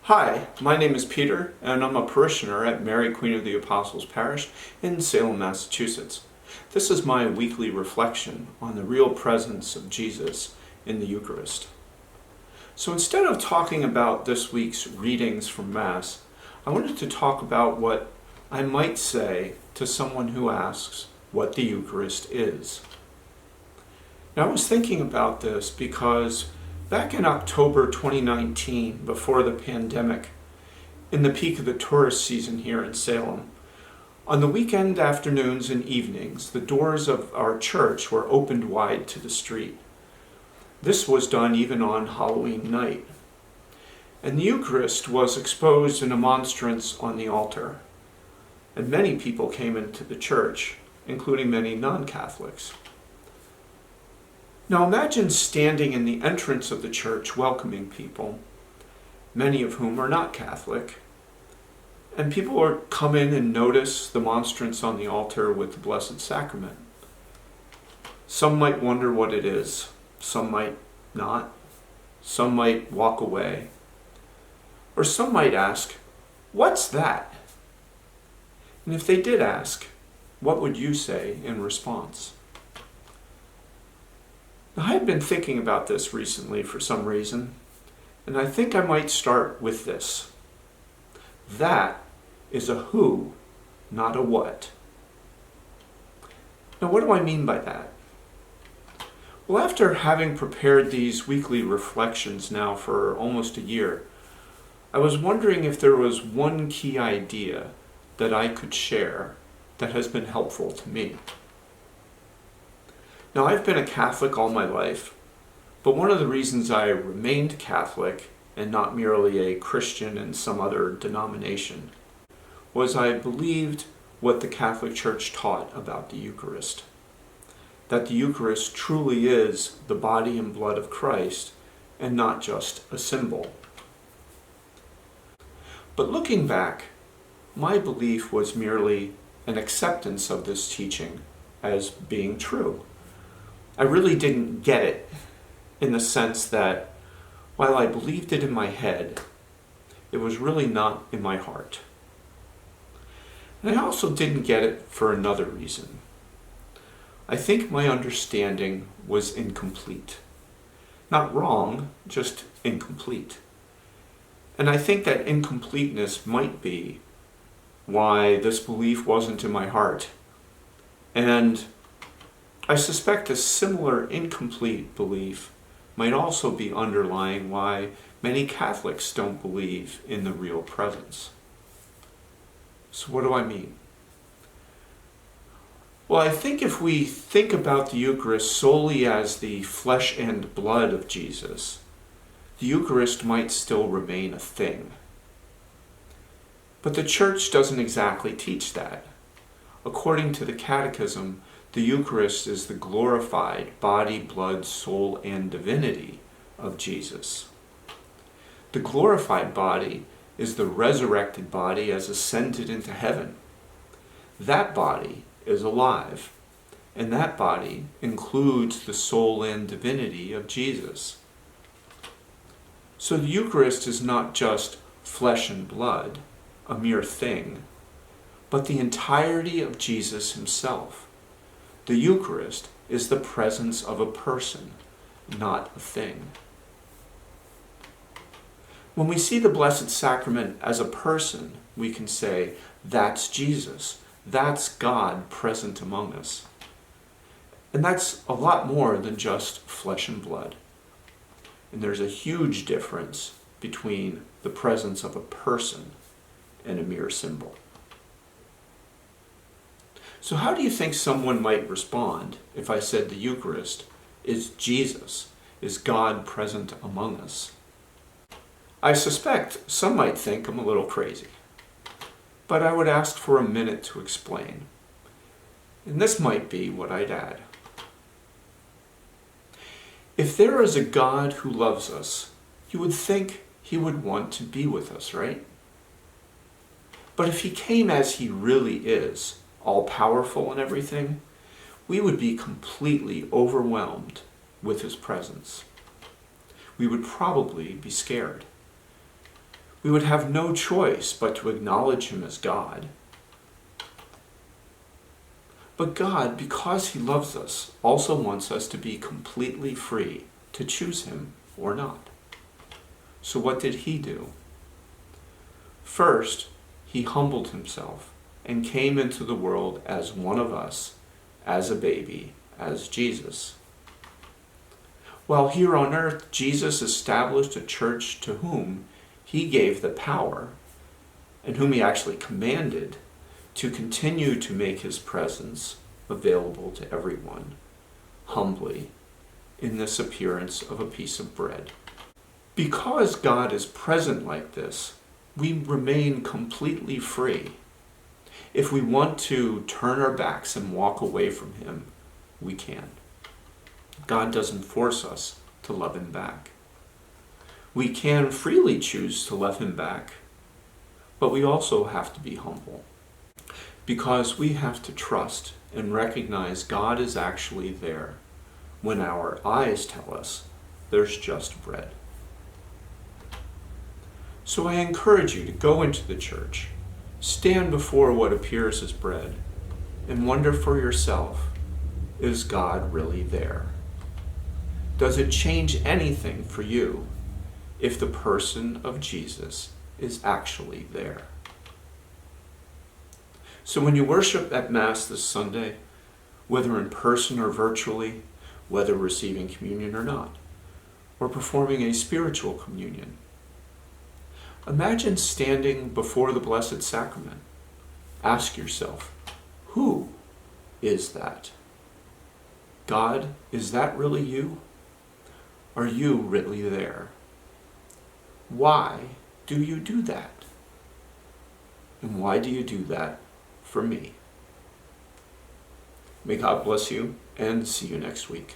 Hi, my name is Peter, and I'm a parishioner at Mary Queen of the Apostles Parish in Salem, Massachusetts. This is my weekly reflection on the real presence of Jesus in the Eucharist. So instead of talking about this week's readings from Mass, I wanted to talk about what I might say to someone who asks what the Eucharist is. Now, I was thinking about this because back in October 2019, before the pandemic, in the peak of the tourist season here in Salem, on the weekend afternoons and evenings, the doors of our church were opened wide to the street. This was done even on Halloween night. And the Eucharist was exposed in a monstrance on the altar. And many people came into the church, including many non-Catholics. Now imagine standing in the entrance of the church welcoming people, many of whom are not Catholic, and people come in and notice the monstrance on the altar with the Blessed Sacrament. Some might wonder what it is, some might not, some might walk away, or some might ask, "What's that?" And if they did ask, what would you say in response? Now, I had been thinking about this recently for some reason, and I think I might start with this. That is a who, not a what. Now, what do I mean by that? Well, after having prepared these weekly reflections now for almost a year, I was wondering if there was one key idea that I could share that has been helpful to me. Now, I've been a Catholic all my life, but one of the reasons I remained Catholic and not merely a Christian in some other denomination was I believed what the Catholic Church taught about the Eucharist. That the Eucharist truly is the body and blood of Christ and not just a symbol. But looking back, my belief was merely an acceptance of this teaching as being true. I really didn't get it in the sense that while I believed it in my head, it was really not in my heart. And I also didn't get it for another reason. I think my understanding was incomplete. Not wrong, just incomplete. And I think that incompleteness might be why this belief wasn't in my heart. And I suspect a similar incomplete belief might also be underlying why many Catholics don't believe in the real presence. So what do I mean? Well, I think if we think about the Eucharist solely as the flesh and blood of Jesus, the Eucharist might still remain a thing. But the Church doesn't exactly teach that. According to the Catechism, the Eucharist is the glorified body, blood, soul, and divinity of Jesus. The glorified body is the resurrected body as ascended into heaven. That body is alive, and that body includes the soul and divinity of Jesus. So the Eucharist is not just flesh and blood, a mere thing, but the entirety of Jesus himself. The Eucharist is the presence of a person, not a thing. When we see the Blessed Sacrament as a person, we can say, that's Jesus. That's God present among us. And that's a lot more than just flesh and blood. And there's a huge difference between the presence of a person and a mere symbol. So how do you think someone might respond if I said the Eucharist is Jesus, is God present among us? I suspect some might think I'm a little crazy, but I would ask for a minute to explain. And this might be what I'd add. If there is a God who loves us, you would think he would want to be with us, right? But if he came as he really is, all-powerful and everything, we would be completely overwhelmed with his presence. We would probably be scared. We would have no choice but to acknowledge him as God. But God, because he loves us, also wants us to be completely free to choose him or not. So what did he do? First, he humbled himself and came into the world as one of us, as a baby, as Jesus. While here on earth, Jesus established a church to whom he gave the power, and whom he actually commanded, to continue to make his presence available to everyone, humbly, in this appearance of a piece of bread. Because God is present like this, we remain completely free. If we want to turn our backs and walk away from him, we can. God doesn't force us to love him back. We can freely choose to love him back, but we also have to be humble, because we have to trust and recognize God is actually there when our eyes tell us there's just bread. So I encourage you to go into the church, stand before what appears as bread, and wonder for yourself, is God really there? Does it change anything for you if the person of Jesus is actually there? So when you worship at Mass this Sunday, whether in person or virtually, whether receiving communion or not, or performing a spiritual communion, imagine standing before the Blessed Sacrament. Ask yourself, who is that? God, is that really you? Are you really there? Why do you do that? And why do you do that for me? May God bless you, and see you next week.